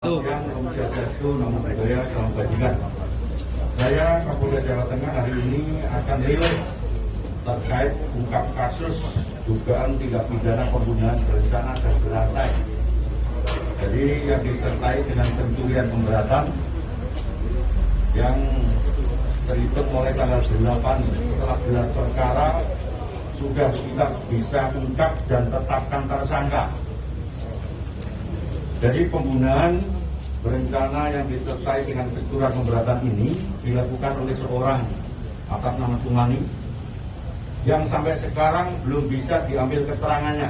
Siang, Om Swastiastu, Namo Buddhaya, Salam Kebajikan. Saya Kapolda Jawa Tengah hari ini akan rilis terkait ungkap kasus dugaan tindak pidana pembunuhan berencana dan berantai. Jadi yang disertai dengan pencurian pemberatan yang terhitung mulai tanggal 8 setelah gelar perkara sudah kita bisa ungkap dan tetapkan tersangka. Jadi pembunuhan berencana yang disertai dengan pencurian pemberatan ini dilakukan oleh seorang atas nama Sumani yang sampai sekarang belum bisa diambil keterangannya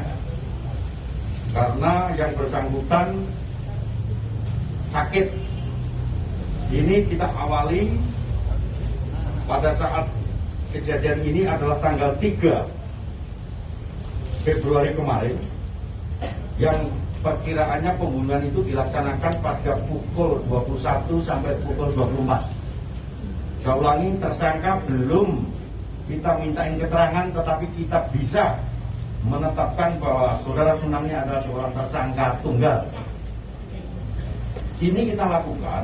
karena yang bersangkutan sakit. Ini kita awali pada saat kejadian ini adalah tanggal 3 Februari kemarin, yang perkiraannya pembunuhan itu dilaksanakan pada pukul 21 sampai pukul 24. Saya ulangi, tersangka belum kita mintain keterangan, tetapi kita bisa menetapkan bahwa saudara Sunami adalah seorang tersangka tunggal. Ini kita lakukan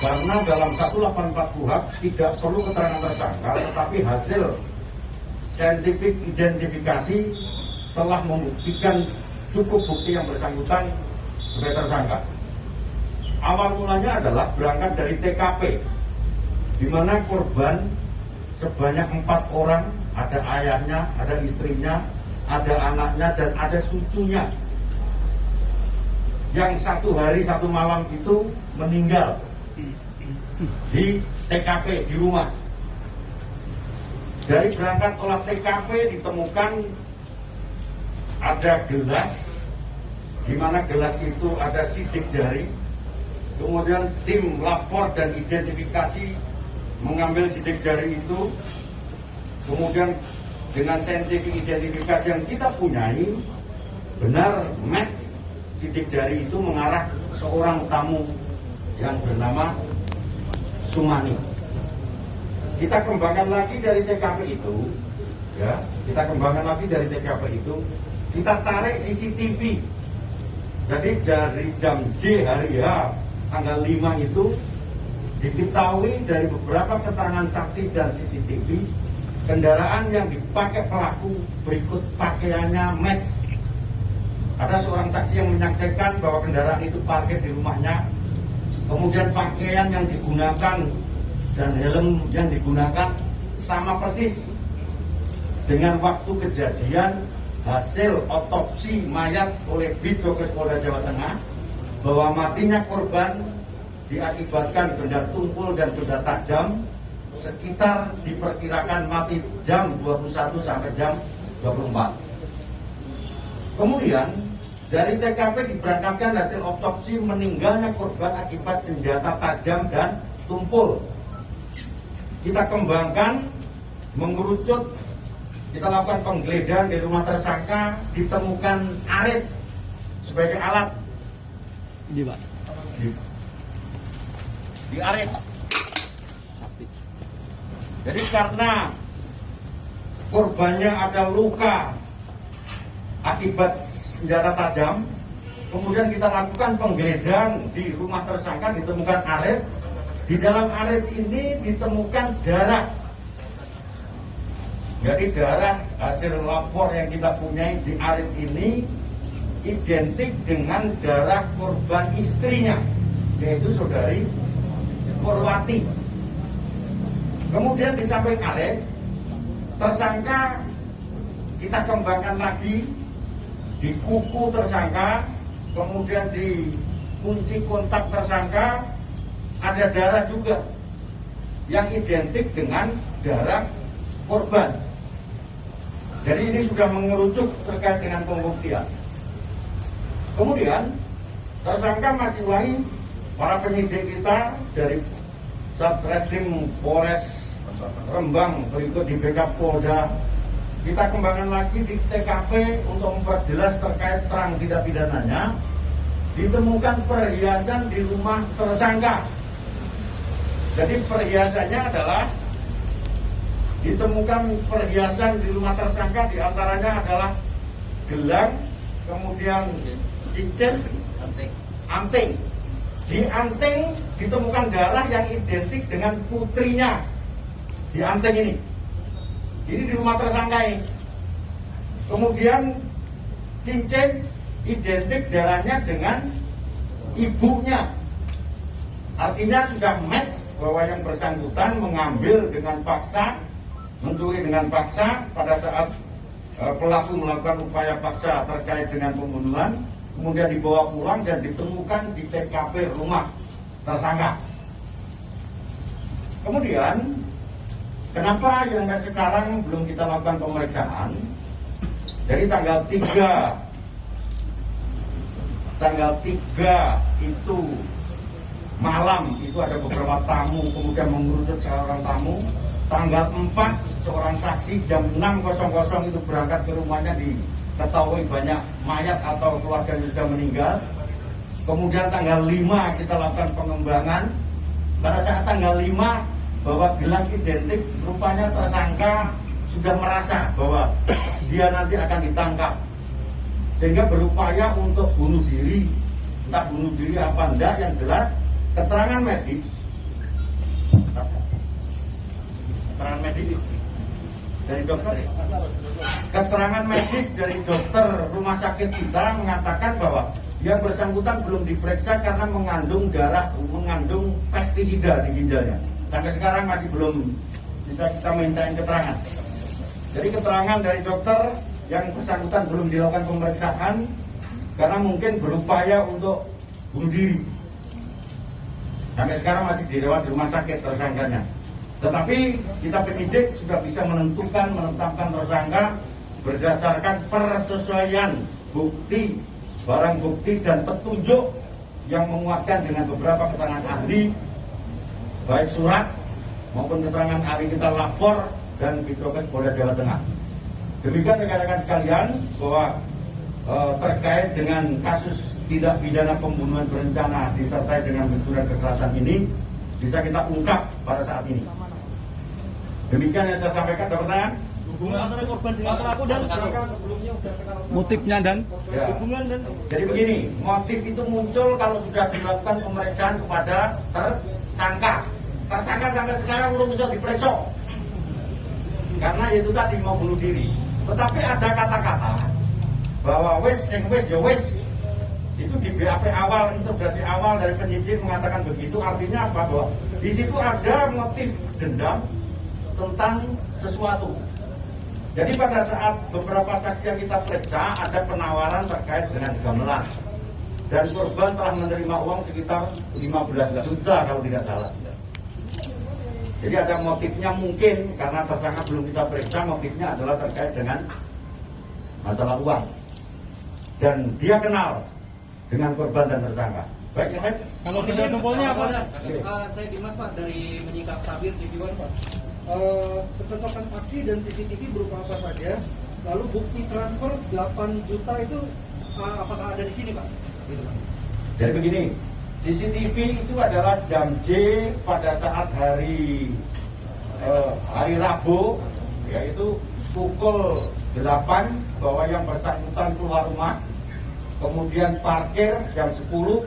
karena dalam 184 KUHP tidak perlu keterangan tersangka, tetapi hasil saintifik identifikasi telah membuktikan cukup bukti yang bersangkutan sebagai tersangka. Awal mulanya adalah berangkat dari TKP, di mana korban sebanyak 4 orang, ada ayahnya, ada istrinya, ada anaknya, dan ada cucunya, yang 1 hari 1 malam itu meninggal di TKP di rumah. Dari berangkat olah TKP ditemukan ada gelas, di mana gelas itu ada sidik jari. Kemudian tim lapor dan identifikasi mengambil sidik jari itu. Kemudian dengan saintifik identifikasi yang kita punyai, benar match sidik jari itu mengarah ke seorang tamu yang bernama Sumani. Kita kembangkan lagi dari TKP itu, ya, kita tarik CCTV. Jadi dari jam J hari H tanggal 5 itu diketahui dari beberapa keterangan saksi dan CCTV, kendaraan yang dipakai pelaku berikut pakaiannya match. Ada seorang saksi yang menyaksikan bahwa kendaraan itu parkir di rumahnya, kemudian pakaian yang digunakan dan helm yang digunakan sama persis dengan waktu kejadian hasil otopsi mayat oleh Bidokes Polda Jawa Tengah, bahwa matinya korban diakibatkan benda tumpul dan benda tajam sekitar diperkirakan mati jam 21 sampai jam 24. Kemudian dari TKP diberangkatkan hasil otopsi meninggalnya korban akibat senjata tajam dan tumpul. Kita kembangkan, mengerucut, kita lakukan penggeledahan di rumah tersangka, ditemukan arit sebagai alat. Ini Pak. Di arit. Jadi karena korbannya ada luka akibat senjata tajam, kemudian kita lakukan penggeledahan di rumah tersangka, ditemukan arit. Di dalam arit ini ditemukan darah. Jadi darah hasil lapor yang kita punyai di arit ini identik dengan darah korban istrinya, yaitu saudari Purwati. Kemudian di samping arit, tersangka kita kembangkan lagi di kuku tersangka, kemudian di kunci kontak tersangka ada darah juga yang identik dengan darah korban. Jadi ini sudah mengerucut terkait dengan pembuktian. Kemudian tersangka masih lain, para penyidik kita dari Satreskrim Polres Rembang berikut di backup Polda, kita kembangkan lagi di TKP untuk memperjelas terkait terang tindak pidananya. Ditemukan perhiasan di rumah tersangka. Jadi perhiasannya adalah ditemukan perhiasan di rumah tersangka, diantaranya adalah gelang, kemudian cincin, anting, Di anting ditemukan darah yang identik dengan putrinya. Di anting ini. Ini di rumah tersangka ini. Kemudian cincin identik darahnya dengan ibunya. Artinya sudah match bahwa yang bersangkutan mengambil dengan paksa, mencuri dengan paksa pada saat pelaku melakukan upaya paksa terkait dengan pembunuhan, kemudian dibawa pulang dan ditemukan di TKP rumah tersangka. Kemudian, kenapa yang sekarang belum kita lakukan pemeriksaan? Dari tanggal 3 itu malam itu ada beberapa tamu, kemudian mengerucut seorang tamu. Tanggal 4 seorang saksi jam 6.00 itu berangkat ke rumahnya, diketahui banyak mayat atau keluarga yang sudah meninggal. Kemudian tanggal 5 kita lakukan pengembangan. Pada saat tanggal 5 bahwa gelas identik, rupanya tersangka sudah merasa bahwa dia nanti akan ditangkap, sehingga berupaya untuk bunuh diri. Entah bunuh diri apa enggak, yang jelas keterangan medis dari dokter, keterangan medis dari dokter rumah sakit kita mengatakan bahwa yang bersangkutan belum diperiksa karena mengandung pestisida di ginjalnya. Sampai sekarang masih belum bisa kita mintain keterangan. Jadi keterangan dari dokter yang bersangkutan belum dilakukan pemeriksaan karena mungkin berupaya untuk bunuh diri. Sampai sekarang masih dirawat di rumah sakit tersangkanya. Tetapi kita penyidik sudah bisa menetapkan tersangka berdasarkan persesuaian bukti, barang bukti dan petunjuk yang menguatkan dengan beberapa keterangan ahli, baik surat maupun keterangan ahli kita lapor dan Bidokes Polda Jawa Tengah. Demikian rekan-rekan sekalian bahwa terkait dengan kasus tindak pidana pembunuhan berencana disertai dengan benturan kekerasan ini bisa kita ungkap pada saat ini. Demikian yang saya sampaikan. Ada pertanyaan? Hubungan antara korban dengan pelaku dan tersangka sebelumnya sudah kenal motifnya dan ya. Hubungan dan Jadi begini, motif itu muncul kalau sudah dilakukan pemeriksaan kepada tersangka. Tersangka sampai sekarang belum bisa diperiksa karena itu tadi mau bunuh diri. Tetapi ada kata-kata bahwa wes itu di BAP awal, integrasi awal dari penyidik mengatakan begitu. Artinya apa? Bahwa di situ ada motif dendam tentang sesuatu. Jadi pada saat beberapa saksi yang kita periksa ada penawaran terkait dengan gamelan dan korban telah menerima uang sekitar 15 juta kalau tidak salah. Jadi ada motifnya mungkin karena tersangka belum kita periksa, motifnya adalah terkait dengan masalah uang dan dia kenal dengan korban dan tersangka. Baik, ya baik. kalau tidak kumpulnya apa? Saya Dimas Pak dari Menyingkap Tabir TV1 Pak. Kecocokan saksi dan CCTV berupa apa saja? Lalu bukti transfer 8 juta itu apakah ada di sini Pak? Gitu, Pak. Jadi begini, CCTV itu adalah jam J pada saat hari Rabu, yaitu pukul 8 bahwa yang bersangkutan keluar rumah, kemudian parkir jam 10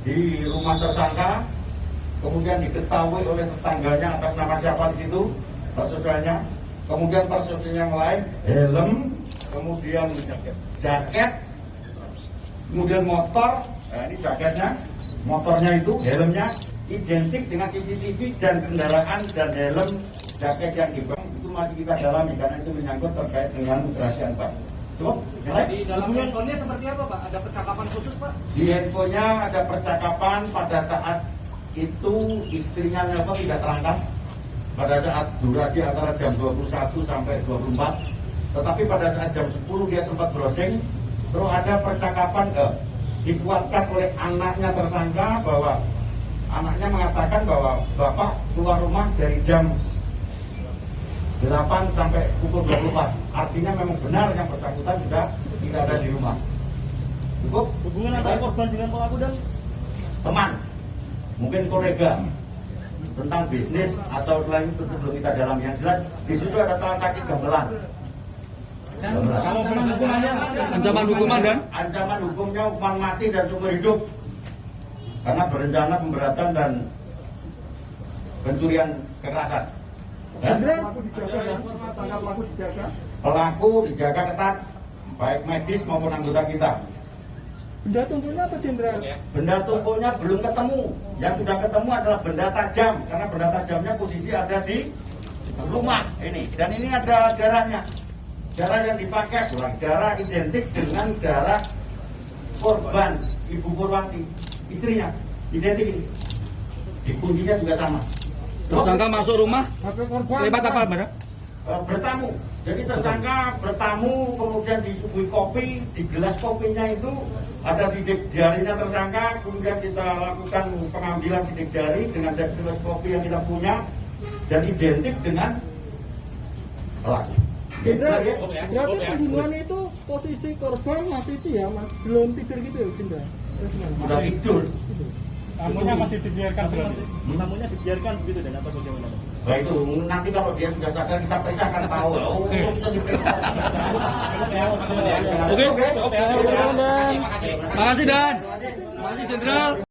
di rumah tersangka, kemudian diketahui oleh tetangganya atas nama siapa di situ, persaudanya, kemudian persaudara yang lain, helm, kemudian jaket, kemudian motor, nah ini jaketnya, motornya itu, helmnya identik dengan CCTV dan kendaraan dan helm jaket yang dibawa itu masih kita dalami karena itu menyangkut terkait dengan kerahasiaan Pak. Cukup? Di dalam handphonenya seperti apa Pak? Ada percakapan khusus Pak? Di handphonenya ada percakapan pada saat itu istrinya nelpon tidak terangkat pada saat durasi antara jam 21 sampai 24. Tetapi pada saat jam 10 dia sempat browsing. Terus ada percakapan dikuatkan oleh anaknya tersangka bahwa anaknya mengatakan bahwa bapak keluar rumah dari jam 8 sampai pukul 24. Artinya memang benar yang bersangkutan sudah tidak ada di rumah. Cukup? Hubungan antara korban dengan pelaku dan Teman, mungkin kolega tentang bisnis atau lain itu belum kita dalam. Yang jelas di situ ada transaksi gamelan. kalau hukumannya ancaman hukuman dan ancaman hukumnya hukuman mati dan seumur hidup. karena berencana pemberatan dan pencurian kekerasan. Pelaku dijaga ketat, baik medis maupun anggota kita. Benda tumpulnya apa Jenderal? Benda tumpulnya belum ketemu. Yang sudah ketemu adalah benda tajam, karena benda tajamnya posisi ada di rumah ini. Dan ini ada darahnya. Darah yang dipakai adalah darah identik dengan darah korban Ibu Purwanti, istrinya. Identik ini. Di kuncinya juga sama. Tersangka masuk rumah lewat apa, Mbak? Bertamu. Jadi tersangka bertamu, kemudian disuguhi kopi, di gelas kopinya itu ada sidik jarinya tersangka, kemudian kita lakukan pengambilan sidik jari dengan gelas kopi yang kita punya dan identik dengan pelaku. Berarti pembunuhan itu posisi korban masih itu ya, belum tidur gitu ya, Jenderal? Sudah tidur. Tamunya masih dibiarkan berarti? Tamunya dibiarkan begitu dan apa bagaimana? Nah itu nanti kalau dia sudah sadar kita periksa akan tahu. Oh, kita diperiksa. Oke. Makasih Dan. Makasih Jenderal.